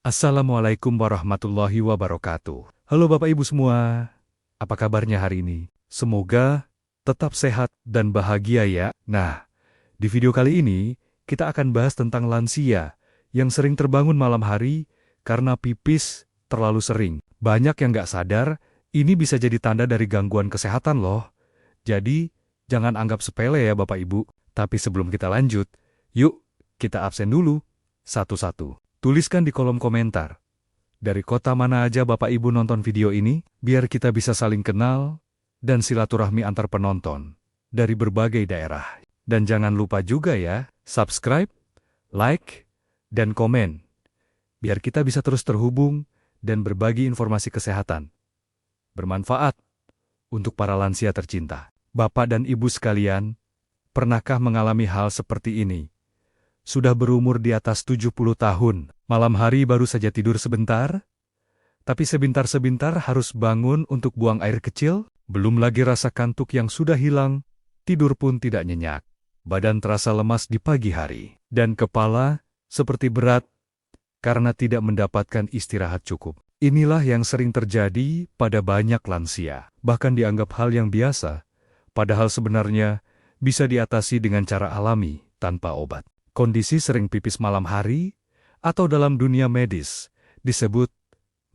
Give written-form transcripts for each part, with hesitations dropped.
Assalamualaikum warahmatullahi wabarakatuh. Halo Bapak Ibu semua, apa kabarnya hari ini? Semoga tetap sehat dan bahagia ya. Nah, di video kali ini kita akan bahas tentang lansia yang sering terbangun malam hari karena pipis terlalu sering. Banyak yang nggak sadar, ini bisa jadi tanda dari gangguan kesehatan loh. Jadi, jangan anggap sepele ya Bapak Ibu. Tapi sebelum kita lanjut, yuk kita absen dulu, satu-satu. Tuliskan di kolom komentar, dari kota mana aja Bapak Ibu nonton video ini, biar kita bisa saling kenal dan silaturahmi antar penonton dari berbagai daerah. Dan jangan lupa juga ya, subscribe, like, dan komen, biar kita bisa terus terhubung dan berbagi informasi kesehatan. Bermanfaat untuk para lansia tercinta. Bapak dan Ibu sekalian, pernahkah mengalami hal seperti ini? Sudah berumur di atas 70 tahun, malam hari baru saja tidur sebentar, tapi sebentar-sebentar harus bangun untuk buang air kecil, belum lagi rasa kantuk yang sudah hilang, tidur pun tidak nyenyak. Badan terasa lemas di pagi hari, dan kepala seperti berat karena tidak mendapatkan istirahat cukup. Inilah yang sering terjadi pada banyak lansia, bahkan dianggap hal yang biasa, padahal sebenarnya bisa diatasi dengan cara alami tanpa obat. Kondisi sering pipis malam hari, atau dalam dunia medis, disebut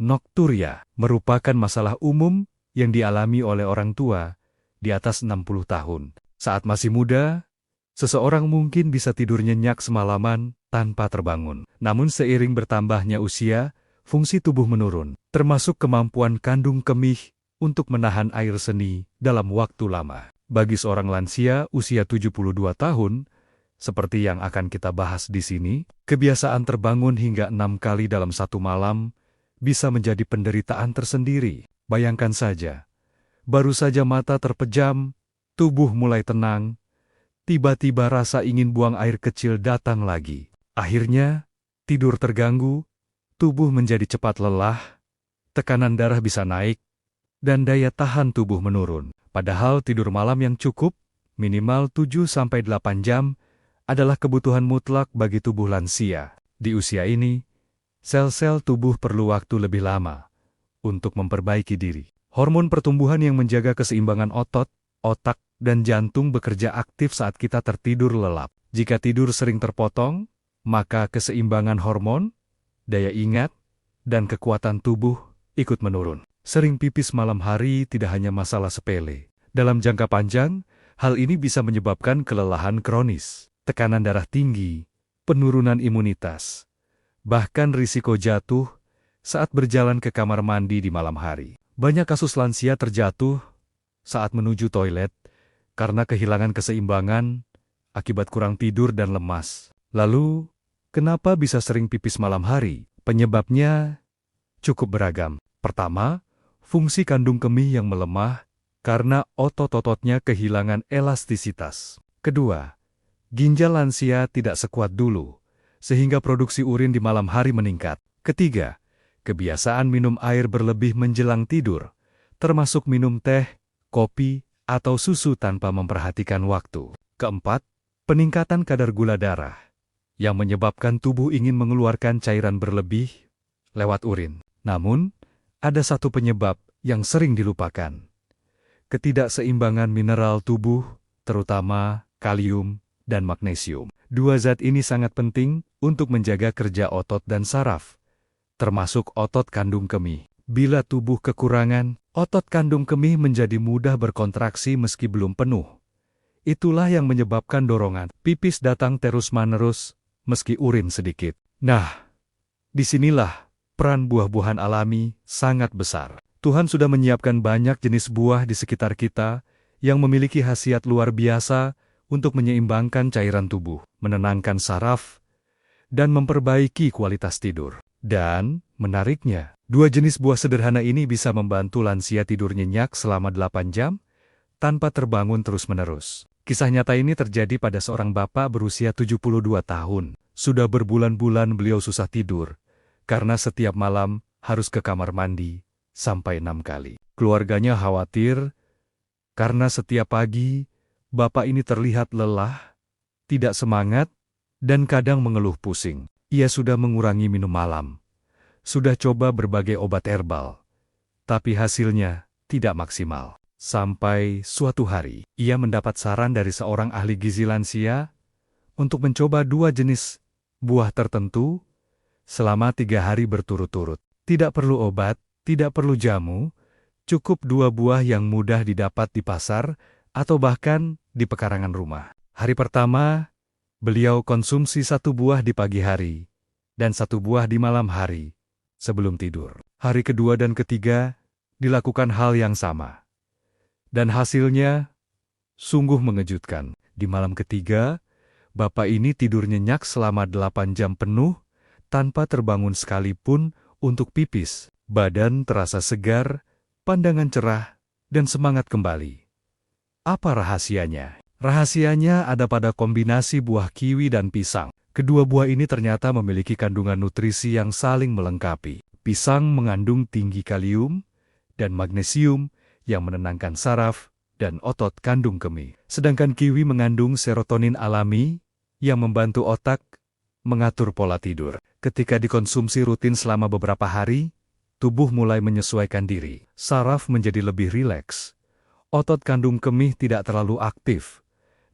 nokturia, merupakan masalah umum yang dialami oleh orang tua di atas 60 tahun. Saat masih muda, seseorang mungkin bisa tidur nyenyak semalaman tanpa terbangun. Namun seiring bertambahnya usia, fungsi tubuh menurun, termasuk kemampuan kandung kemih untuk menahan air seni dalam waktu lama. Bagi seorang lansia usia 72 tahun, seperti yang akan kita bahas di sini, kebiasaan terbangun hingga 6 kali dalam satu malam bisa menjadi penderitaan tersendiri. Bayangkan saja, baru saja mata terpejam, tubuh mulai tenang, tiba-tiba rasa ingin buang air kecil datang lagi. Akhirnya, tidur terganggu, tubuh menjadi cepat lelah, tekanan darah bisa naik, dan daya tahan tubuh menurun. Padahal tidur malam yang cukup, minimal 7-8 jam, adalah kebutuhan mutlak bagi tubuh lansia. Di usia ini, sel-sel tubuh perlu waktu lebih lama untuk memperbaiki diri. Hormon pertumbuhan yang menjaga keseimbangan otot, otak, dan jantung bekerja aktif saat kita tertidur lelap. Jika tidur sering terpotong, maka keseimbangan hormon, daya ingat, dan kekuatan tubuh ikut menurun. Sering pipis malam hari tidak hanya masalah sepele. Dalam jangka panjang, hal ini bisa menyebabkan kelelahan kronis, tekanan darah tinggi, penurunan imunitas, bahkan risiko jatuh saat berjalan ke kamar mandi di malam hari. Banyak kasus lansia terjatuh saat menuju toilet karena kehilangan keseimbangan akibat kurang tidur dan lemas. Lalu, kenapa bisa sering pipis malam hari? Penyebabnya cukup beragam. Pertama, fungsi kandung kemih yang melemah karena otot-ototnya kehilangan elastisitas. Kedua, ginjal lansia tidak sekuat dulu, sehingga produksi urin di malam hari meningkat. Ketiga, kebiasaan minum air berlebih menjelang tidur, termasuk minum teh, kopi, atau susu tanpa memperhatikan waktu. Keempat, peningkatan kadar gula darah, yang menyebabkan tubuh ingin mengeluarkan cairan berlebih lewat urin. Namun, ada satu penyebab yang sering dilupakan. Ketidakseimbangan mineral tubuh, terutama kalium dan magnesium. Dua zat ini sangat penting untuk menjaga kerja otot dan saraf, termasuk otot kandung kemih. Bila tubuh kekurangan, otot kandung kemih menjadi mudah berkontraksi meski belum penuh. Itulah yang menyebabkan dorongan pipis datang terus-menerus meski urin sedikit. Nah, disinilah peran buah-buahan alami sangat besar. Tuhan sudah menyiapkan banyak jenis buah di sekitar kita yang memiliki khasiat luar biasa untuk menyeimbangkan cairan tubuh, menenangkan saraf, dan memperbaiki kualitas tidur. Dan, menariknya, dua jenis buah sederhana ini bisa membantu lansia tidur nyenyak selama 8 jam tanpa terbangun terus-menerus. Kisah nyata ini terjadi pada seorang bapak berusia 72 tahun. Sudah berbulan-bulan beliau susah tidur, karena setiap malam harus ke kamar mandi sampai 6 kali. Keluarganya khawatir, karena setiap pagi, bapak ini terlihat lelah, tidak semangat, dan kadang mengeluh pusing. Ia sudah mengurangi minum malam, Sudah coba berbagai obat herbal, tapi hasilnya tidak maksimal. Sampai suatu hari, ia mendapat saran dari seorang ahli gizi lansia untuk mencoba 2 jenis buah tertentu selama 3 hari berturut-turut. Tidak perlu obat, tidak perlu jamu, cukup 2 buah yang mudah didapat di pasar atau bahkan di pekarangan rumah. Hari pertama, beliau konsumsi 1 buah di pagi hari dan 1 buah di malam hari sebelum tidur. Hari kedua dan ketiga dilakukan hal yang sama. Dan hasilnya sungguh mengejutkan. Di malam ketiga, bapak ini tidur nyenyak selama 8 jam penuh tanpa terbangun sekalipun untuk pipis. Badan terasa segar, pandangan cerah, dan semangat kembali. Apa rahasianya? Rahasianya ada pada kombinasi buah kiwi dan pisang. Kedua buah ini ternyata memiliki kandungan nutrisi yang saling melengkapi. Pisang mengandung tinggi kalium dan magnesium yang menenangkan saraf dan otot kandung kemih. Sedangkan kiwi mengandung serotonin alami yang membantu otak mengatur pola tidur. Ketika dikonsumsi rutin selama beberapa hari, tubuh mulai menyesuaikan diri. Saraf menjadi lebih rileks, otot kandung kemih tidak terlalu aktif,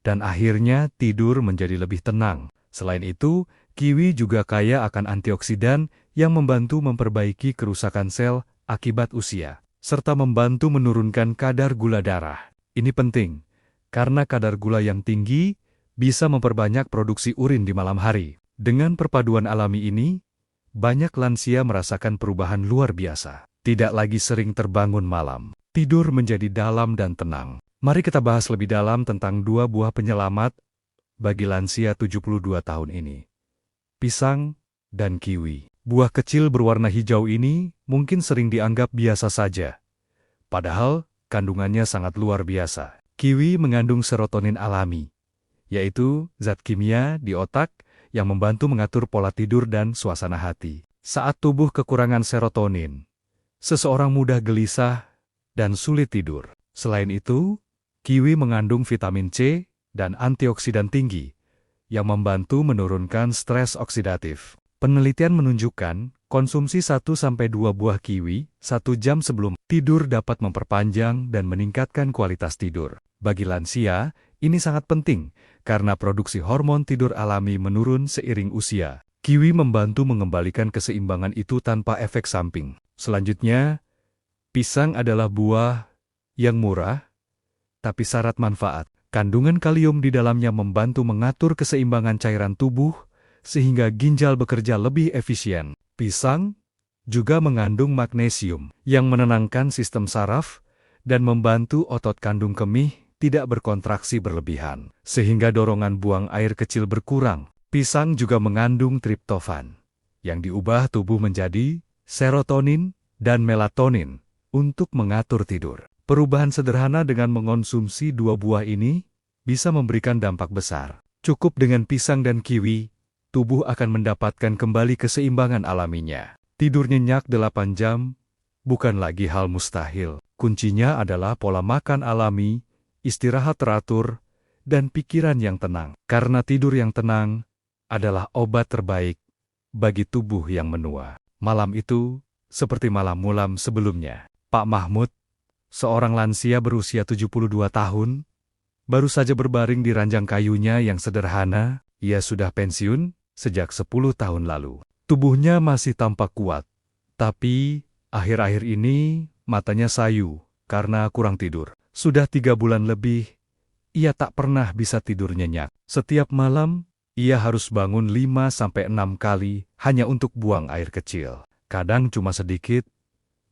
dan akhirnya tidur menjadi lebih tenang. Selain itu, kiwi juga kaya akan antioksidan yang membantu memperbaiki kerusakan sel akibat usia, serta membantu menurunkan kadar gula darah. Ini penting, karena kadar gula yang tinggi bisa memperbanyak produksi urin di malam hari. Dengan perpaduan alami ini, banyak lansia merasakan perubahan luar biasa. Tidak lagi sering terbangun malam. Tidur menjadi dalam dan tenang. Mari kita bahas lebih dalam tentang 2 buah penyelamat bagi lansia 72 tahun ini. Pisang dan kiwi. Buah kecil berwarna hijau ini mungkin sering dianggap biasa saja. Padahal, kandungannya sangat luar biasa. Kiwi mengandung serotonin alami, yaitu zat kimia di otak yang membantu mengatur pola tidur dan suasana hati. Saat tubuh kekurangan serotonin, seseorang mudah gelisah dan sulit tidur. Selain itu, kiwi mengandung vitamin C dan antioksidan tinggi yang membantu menurunkan stres oksidatif. Penelitian menunjukkan konsumsi 1-2 buah kiwi 1 jam sebelum tidur dapat memperpanjang dan meningkatkan kualitas tidur. Bagi lansia, ini sangat penting karena produksi hormon tidur alami menurun seiring usia. Kiwi membantu mengembalikan keseimbangan itu tanpa efek samping. Selanjutnya, pisang adalah buah yang murah, tapi syarat manfaat. Kandungan kalium di dalamnya membantu mengatur keseimbangan cairan tubuh, sehingga ginjal bekerja lebih efisien. Pisang juga mengandung magnesium yang menenangkan sistem saraf dan membantu otot kandung kemih tidak berkontraksi berlebihan, sehingga dorongan buang air kecil berkurang. Pisang juga mengandung triptofan yang diubah tubuh menjadi serotonin dan melatonin untuk mengatur tidur. Perubahan sederhana dengan mengonsumsi 2 buah ini bisa memberikan dampak besar. Cukup dengan pisang dan kiwi, tubuh akan mendapatkan kembali keseimbangan alaminya. Tidur nyenyak 8 jam bukan lagi hal mustahil. Kuncinya adalah pola makan alami, istirahat teratur, dan pikiran yang tenang. Karena tidur yang tenang adalah obat terbaik bagi tubuh yang menua. Malam itu, seperti malam-malam sebelumnya, Pak Mahmud, seorang lansia berusia 72 tahun, baru saja berbaring di ranjang kayunya yang sederhana. Ia sudah pensiun sejak 10 tahun lalu. Tubuhnya masih tampak kuat, tapi akhir-akhir ini matanya sayu karena kurang tidur. Sudah 3 bulan lebih, ia tak pernah bisa tidur nyenyak. Setiap malam, ia harus bangun 5-6 kali hanya untuk buang air kecil. Kadang cuma sedikit,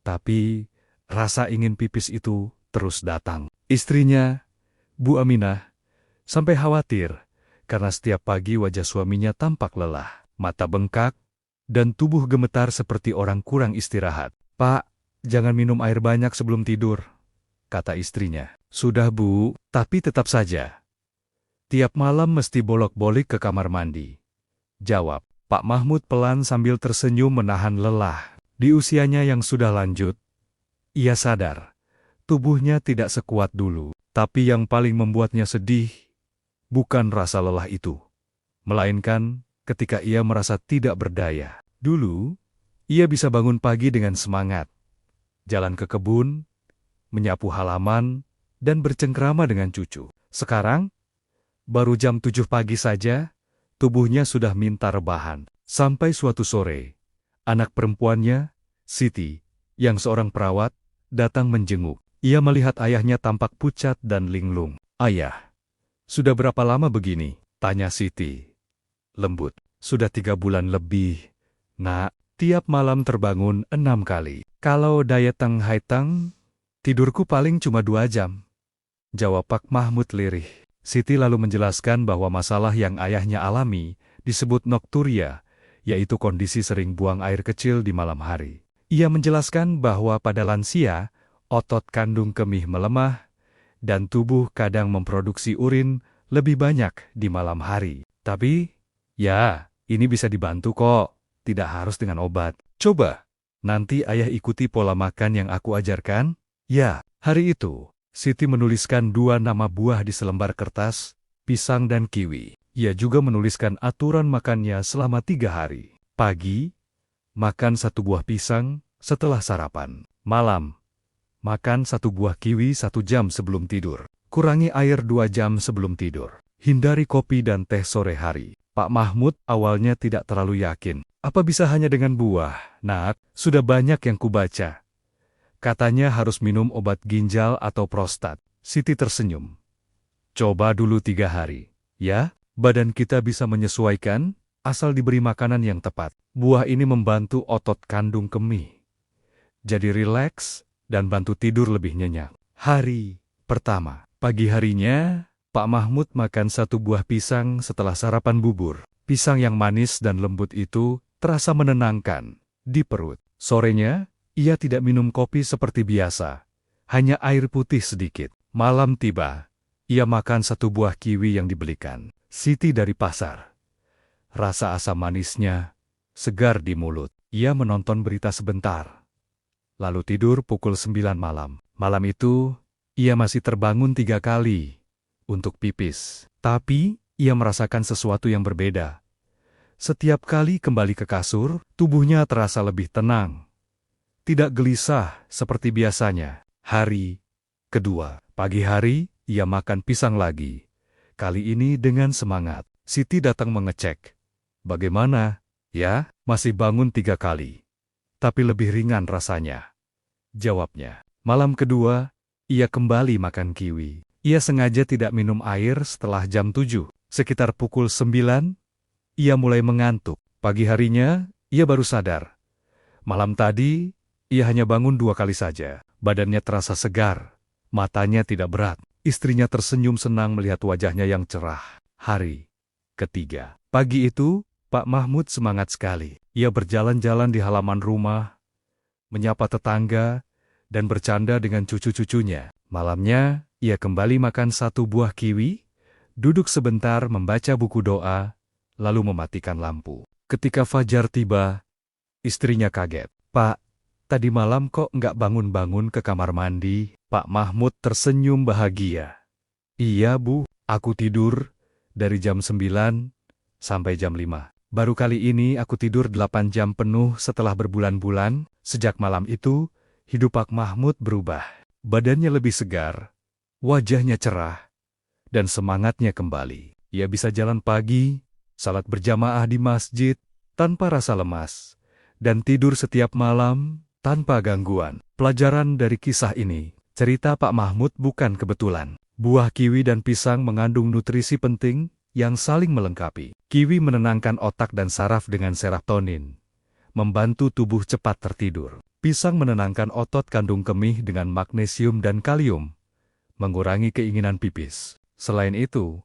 tapi rasa ingin pipis itu terus datang. Istrinya, Bu Aminah, sampai khawatir karena setiap pagi wajah suaminya tampak lelah, mata bengkak, dan tubuh gemetar seperti orang kurang istirahat. "Pak, jangan minum air banyak sebelum tidur," kata istrinya. "Sudah Bu, tapi tetap saja tiap malam mesti bolak-balik ke kamar mandi," jawab Pak Mahmud pelan sambil tersenyum menahan lelah. Di usianya yang sudah lanjut, ia sadar tubuhnya tidak sekuat dulu. Tapi yang paling membuatnya sedih bukan rasa lelah itu, melainkan ketika ia merasa tidak berdaya. Dulu, Ia bisa bangun pagi dengan semangat, jalan ke kebun, menyapu halaman, dan bercengkrama dengan cucu. Sekarang, baru jam 7 pagi saja, tubuhnya sudah minta rebahan. Sampai suatu sore, anak perempuannya, Siti, yang seorang perawat, datang menjenguk. Ia melihat ayahnya tampak pucat dan linglung. "Ayah, sudah berapa lama begini?" tanya Siti. Lembut. "Sudah 3 bulan lebih, Nak. Tiap malam terbangun 6 kali. Kalau Dayeteng Haiteng, tidurku paling cuma 2 jam." Jawab Pak Mahmud lirih. Siti lalu menjelaskan bahwa masalah yang ayahnya alami disebut nokturia, yaitu kondisi sering buang air kecil di malam hari. Ia menjelaskan bahwa pada lansia, otot kandung kemih melemah, dan tubuh kadang memproduksi urin lebih banyak di malam hari. Tapi, ya, ini bisa dibantu kok, tidak harus dengan obat. "Coba, nanti ayah ikuti pola makan yang aku ajarkan." Ya, hari itu, Siti menuliskan 2 nama buah di selembar kertas, pisang dan kiwi. Ia juga menuliskan aturan makannya selama 3 hari. Pagi, makan 1 buah pisang setelah sarapan. Malam, makan 1 buah kiwi 1 jam sebelum tidur. Kurangi air 2 jam sebelum tidur. Hindari kopi dan teh sore hari. Pak Mahmud awalnya tidak terlalu yakin. "Apa bisa hanya dengan buah, Nak? Sudah banyak yang kubaca. Katanya harus minum obat ginjal atau prostat." Siti tersenyum. "Coba dulu 3 hari. Ya, badan kita bisa menyesuaikan asal diberi makanan yang tepat. Buah ini membantu otot kandung kemih. Jadi rileks dan bantu tidur lebih nyenyak." Hari pertama, pagi harinya, Pak Mahmud makan 1 buah pisang setelah sarapan bubur. Pisang yang manis dan lembut itu terasa menenangkan di perut. Sorenya, ia tidak minum kopi seperti biasa, hanya air putih sedikit. Malam tiba, ia makan 1 buah kiwi yang dibelikan Siti dari pasar. Rasa asam manisnya segar di mulut. Ia menonton berita sebentar, lalu tidur pukul 9 malam. Malam itu, ia masih terbangun 3 kali untuk pipis. Tapi, ia merasakan sesuatu yang berbeda. Setiap kali kembali ke kasur, tubuhnya terasa lebih tenang. Tidak gelisah seperti biasanya. Hari kedua, pagi hari, ia makan pisang lagi. Kali ini dengan semangat. Siti datang mengecek. "Bagaimana? Ya, masih bangun 3 kali. Tapi lebih ringan rasanya," jawabnya. Malam kedua, ia kembali makan kiwi. Ia sengaja tidak minum air setelah jam 7. Sekitar pukul 9, ia mulai mengantuk. Pagi harinya, ia baru sadar. Malam tadi, ia hanya bangun 2 kali saja. Badannya terasa segar, matanya tidak berat. Istrinya tersenyum senang melihat wajahnya yang cerah. Hari ketiga. Pagi itu, Pak Mahmud semangat sekali. Ia berjalan-jalan di halaman rumah, menyapa tetangga, dan bercanda dengan cucu-cucunya. Malamnya, ia kembali makan 1 buah kiwi, duduk sebentar membaca buku doa, lalu mematikan lampu. Ketika fajar tiba, istrinya kaget. "Pak, tadi malam kok nggak bangun-bangun ke kamar mandi?" Pak Mahmud tersenyum bahagia. "Iya, Bu, aku tidur dari jam 9 sampai jam 5. Baru kali ini aku tidur 8 jam penuh setelah berbulan-bulan." Sejak malam itu, hidup Pak Mahmud berubah. Badannya lebih segar, wajahnya cerah, dan semangatnya kembali. Ia bisa jalan pagi, salat berjamaah di masjid, tanpa rasa lemas, dan tidur setiap malam tanpa gangguan. Pelajaran dari kisah ini, cerita Pak Mahmud bukan kebetulan. Buah kiwi dan pisang mengandung nutrisi penting yang saling melengkapi. Kiwi menenangkan otak dan saraf dengan serotonin, membantu tubuh cepat tertidur. Pisang menenangkan otot kandung kemih dengan magnesium dan kalium, mengurangi keinginan pipis. Selain itu,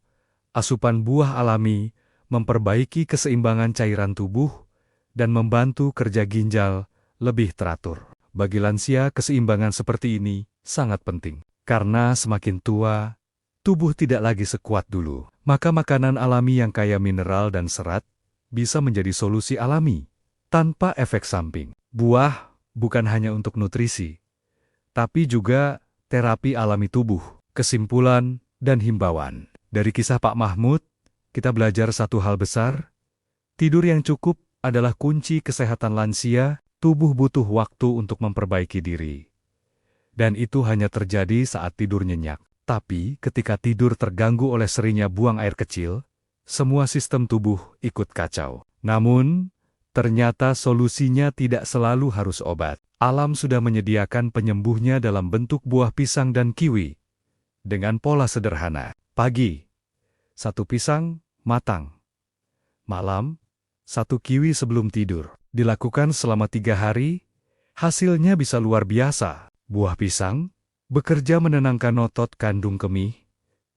asupan buah alami memperbaiki keseimbangan cairan tubuh dan membantu kerja ginjal lebih teratur. Bagi lansia, keseimbangan seperti ini sangat penting. Karena semakin tua, tubuh tidak lagi sekuat dulu. Maka makanan alami yang kaya mineral dan serat bisa menjadi solusi alami tanpa efek samping. Buah bukan hanya untuk nutrisi, tapi juga terapi alami tubuh. Kesimpulan dan himbauan. Dari kisah Pak Mahmud, kita belajar satu hal besar. Tidur yang cukup adalah kunci kesehatan lansia tubuh butuh waktu untuk memperbaiki diri. Dan itu hanya terjadi saat tidur nyenyak. Tapi ketika tidur terganggu oleh seringnya buang air kecil, semua sistem tubuh ikut kacau. Namun, ternyata solusinya tidak selalu harus obat. Alam sudah menyediakan penyembuhnya dalam bentuk buah pisang dan kiwi. Dengan pola sederhana. Pagi, 1 pisang, matang. Malam, 1 kiwi sebelum tidur. Dilakukan selama 3 hari, hasilnya bisa luar biasa. Buah pisang bekerja menenangkan otot kandung kemih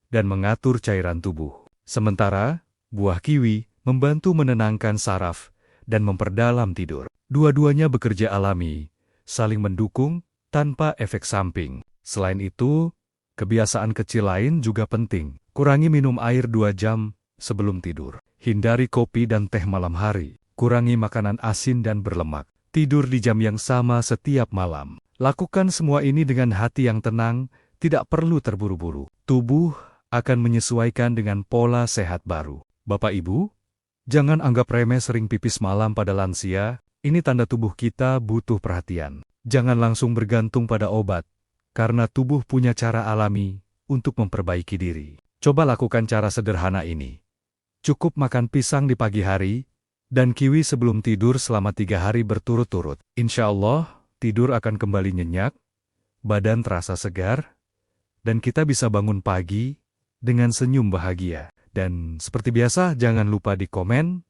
dan mengatur cairan tubuh. Sementara, buah kiwi membantu menenangkan saraf dan memperdalam tidur. Dua-duanya bekerja alami, saling mendukung tanpa efek samping. Selain itu, kebiasaan kecil lain juga penting. Kurangi minum air 2 jam sebelum tidur. Hindari kopi dan teh malam hari. Kurangi makanan asin dan berlemak. Tidur di jam yang sama setiap malam. Lakukan semua ini dengan hati yang tenang, tidak perlu terburu-buru. Tubuh akan menyesuaikan dengan pola sehat baru. Bapak Ibu, jangan anggap remeh sering pipis malam pada lansia, ini tanda tubuh kita butuh perhatian. Jangan langsung bergantung pada obat, karena tubuh punya cara alami untuk memperbaiki diri. Coba lakukan cara sederhana ini. Cukup makan pisang di pagi hari, dan kiwi sebelum tidur selama 3 hari berturut-turut. Insya Allah, tidur akan kembali nyenyak, badan terasa segar, dan kita bisa bangun pagi dengan senyum bahagia. Dan seperti biasa, jangan lupa di komen,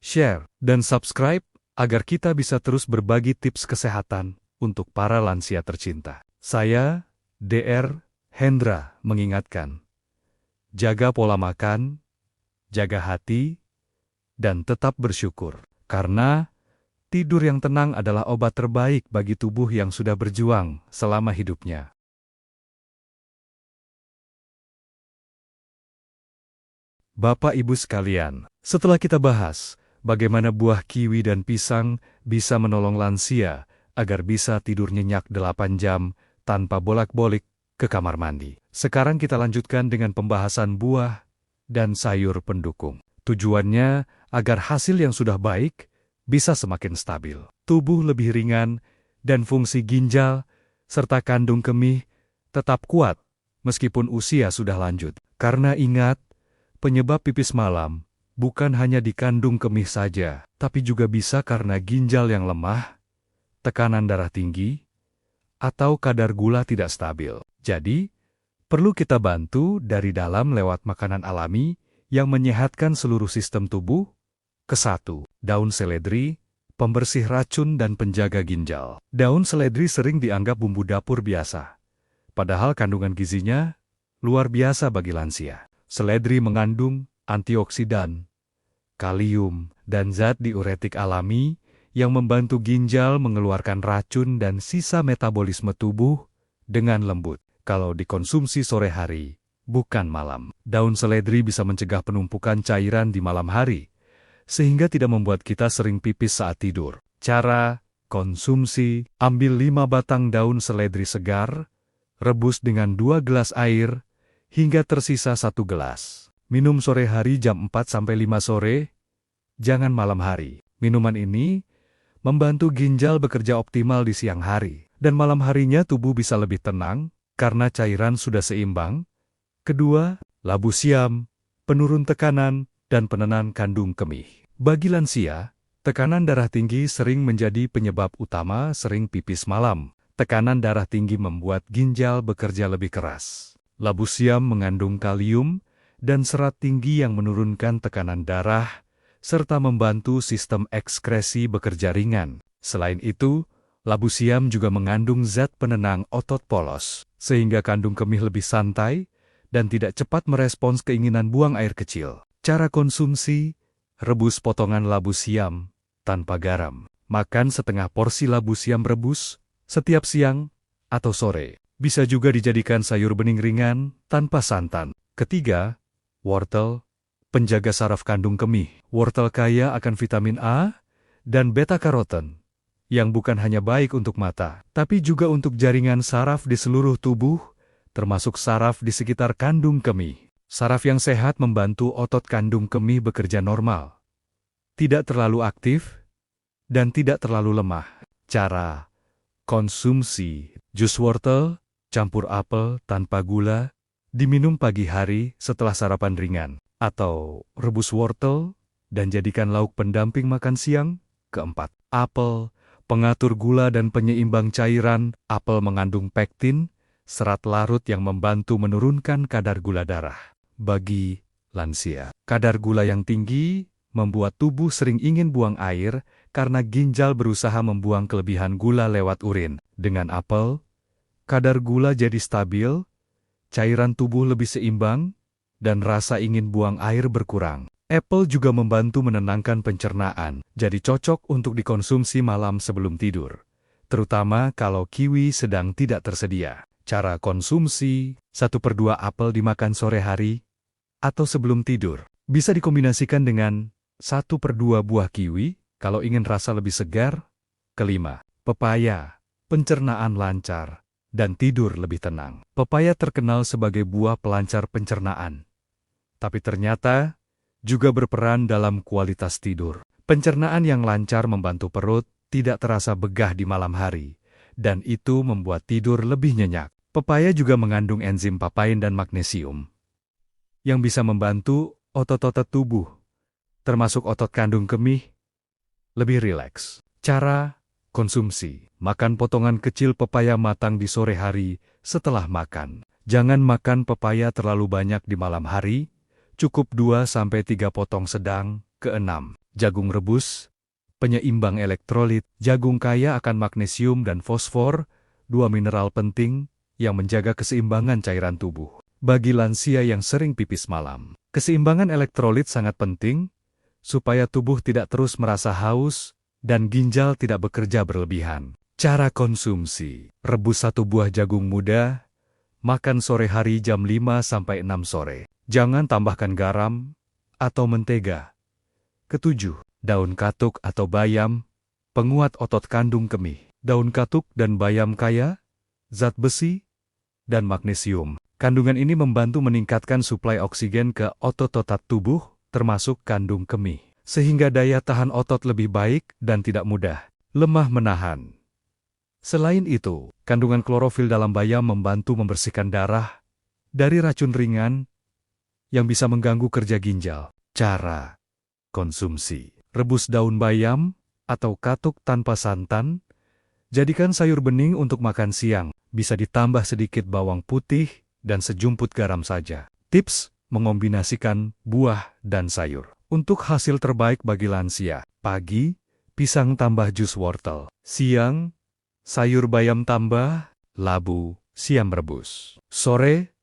share, dan subscribe agar kita bisa terus berbagi tips kesehatan untuk para lansia tercinta. Saya, Dr. Hendra, mengingatkan, jaga pola makan, jaga hati, dan tetap bersyukur, karena tidur yang tenang adalah obat terbaik bagi tubuh yang sudah berjuang selama hidupnya. Bapak Ibu sekalian, setelah kita bahas bagaimana buah kiwi dan pisang bisa menolong lansia agar bisa tidur nyenyak 8 jam tanpa bolak-balik ke kamar mandi. Sekarang kita lanjutkan dengan pembahasan buah dan sayur pendukung. Tujuannya agar hasil yang sudah baik bisa semakin stabil, tubuh lebih ringan, dan fungsi ginjal serta kandung kemih tetap kuat meskipun usia sudah lanjut. Karena ingat, penyebab pipis malam bukan hanya di kandung kemih saja, tapi juga bisa karena ginjal yang lemah, tekanan darah tinggi, atau kadar gula tidak stabil. Jadi, perlu kita bantu dari dalam lewat makanan alami yang menyehatkan seluruh sistem tubuh. Ke-1, daun seledri, pembersih racun dan penjaga ginjal. Daun seledri sering dianggap bumbu dapur biasa, padahal kandungan gizinya luar biasa bagi lansia. Seledri mengandung antioksidan, kalium, dan zat diuretik alami yang membantu ginjal mengeluarkan racun dan sisa metabolisme tubuh dengan lembut. Kalau dikonsumsi sore hari, bukan malam. Daun seledri bisa mencegah penumpukan cairan di malam hari, sehingga tidak membuat kita sering pipis saat tidur. Cara konsumsi: ambil 5 batang daun seledri segar, rebus dengan 2 gelas air, hingga tersisa 1 gelas. Minum sore hari jam 4-5 sore, jangan malam hari. Minuman ini membantu ginjal bekerja optimal di siang hari, dan malam harinya tubuh bisa lebih tenang, karena cairan sudah seimbang. Kedua, labu siam, penurun tekanan, dan penenang kandung kemih. Bagi lansia, tekanan darah tinggi sering menjadi penyebab utama sering pipis malam. Tekanan darah tinggi membuat ginjal bekerja lebih keras. Labu siam mengandung kalium dan serat tinggi yang menurunkan tekanan darah, serta membantu sistem ekskresi bekerja ringan. Selain itu, labu siam juga mengandung zat penenang otot polos, sehingga kandung kemih lebih santai dan tidak cepat merespons keinginan buang air kecil. Cara konsumsi: rebus potongan labu siam tanpa garam. Makan setengah porsi labu siam rebus setiap siang atau sore. Bisa juga dijadikan sayur bening ringan tanpa santan. Ketiga, wortel, penjaga saraf kandung kemih. Wortel kaya akan vitamin A dan beta-karoten, yang bukan hanya baik untuk mata, tapi juga untuk jaringan saraf di seluruh tubuh, termasuk saraf di sekitar kandung kemih. Saraf yang sehat membantu otot kandung kemih bekerja normal, tidak terlalu aktif, dan tidak terlalu lemah. Cara konsumsi: jus wortel, campur apel tanpa gula, diminum pagi hari setelah sarapan ringan. Atau rebus wortel dan jadikan lauk pendamping makan siang. Keempat, apel, pengatur gula dan penyeimbang cairan. Apel mengandung pektin, serat larut yang membantu menurunkan kadar gula darah. Bagi lansia, kadar gula yang tinggi membuat tubuh sering ingin buang air karena ginjal berusaha membuang kelebihan gula lewat urin. Dengan apel, kadar gula jadi stabil, cairan tubuh lebih seimbang, dan rasa ingin buang air berkurang. Apel juga membantu menenangkan pencernaan, jadi cocok untuk dikonsumsi malam sebelum tidur, terutama kalau kiwi sedang tidak tersedia. Cara konsumsi: 1/2 apel dimakan sore hari atau sebelum tidur. Bisa dikombinasikan dengan 1/2 buah kiwi kalau ingin rasa lebih segar. Kelima, pepaya, pencernaan lancar dan tidur lebih tenang. Pepaya terkenal sebagai buah pelancar pencernaan, tapi ternyata juga berperan dalam kualitas tidur. Pencernaan yang lancar membantu perut tidak terasa begah di malam hari, dan itu membuat tidur lebih nyenyak. Pepaya juga mengandung enzim papain dan magnesium, yang bisa membantu otot-otot tubuh, termasuk otot kandung kemih, lebih rileks. Cara konsumsi: makan potongan kecil pepaya matang di sore hari setelah makan. Jangan makan pepaya terlalu banyak di malam hari, cukup 2-3 potong sedang. Keenam, jagung rebus, penyeimbang elektrolit. Jagung kaya akan magnesium dan fosfor, 2 mineral penting yang menjaga keseimbangan cairan tubuh. Bagi lansia yang sering pipis malam, keseimbangan elektrolit sangat penting supaya tubuh tidak terus merasa haus dan ginjal tidak bekerja berlebihan. Cara konsumsi: rebus 1 buah jagung muda, makan sore hari jam 5-6 sore. Jangan tambahkan garam atau mentega. Ketujuh, daun katuk atau bayam, penguat otot kandung kemih. Daun katuk dan bayam kaya zat besi dan magnesium. Kandungan ini membantu meningkatkan suplai oksigen ke otot-otot tubuh, termasuk kandung kemih, sehingga daya tahan otot lebih baik dan tidak mudah lemah menahan. Selain itu, kandungan klorofil dalam bayam membantu membersihkan darah dari racun ringan yang bisa mengganggu kerja ginjal. Cara konsumsi: rebus daun bayam atau katuk tanpa santan, jadikan sayur bening untuk makan siang, bisa ditambah sedikit bawang putih dan sejumput garam saja. Tips: mengombinasikan buah dan sayur. Untuk hasil terbaik bagi lansia: pagi, pisang tambah jus wortel. Siang, sayur bayam tambah labu, siam rebus. Sore,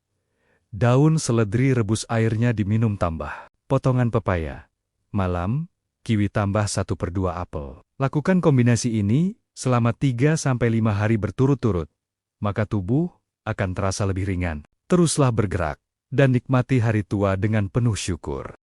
daun seledri rebus airnya diminum tambah potongan pepaya. Malam, kiwi tambah 1/2 apel. Lakukan kombinasi ini selama 3-5 hari berturut-turut, maka tubuh akan terasa lebih ringan. Teruslah bergerak dan nikmati hari tua dengan penuh syukur.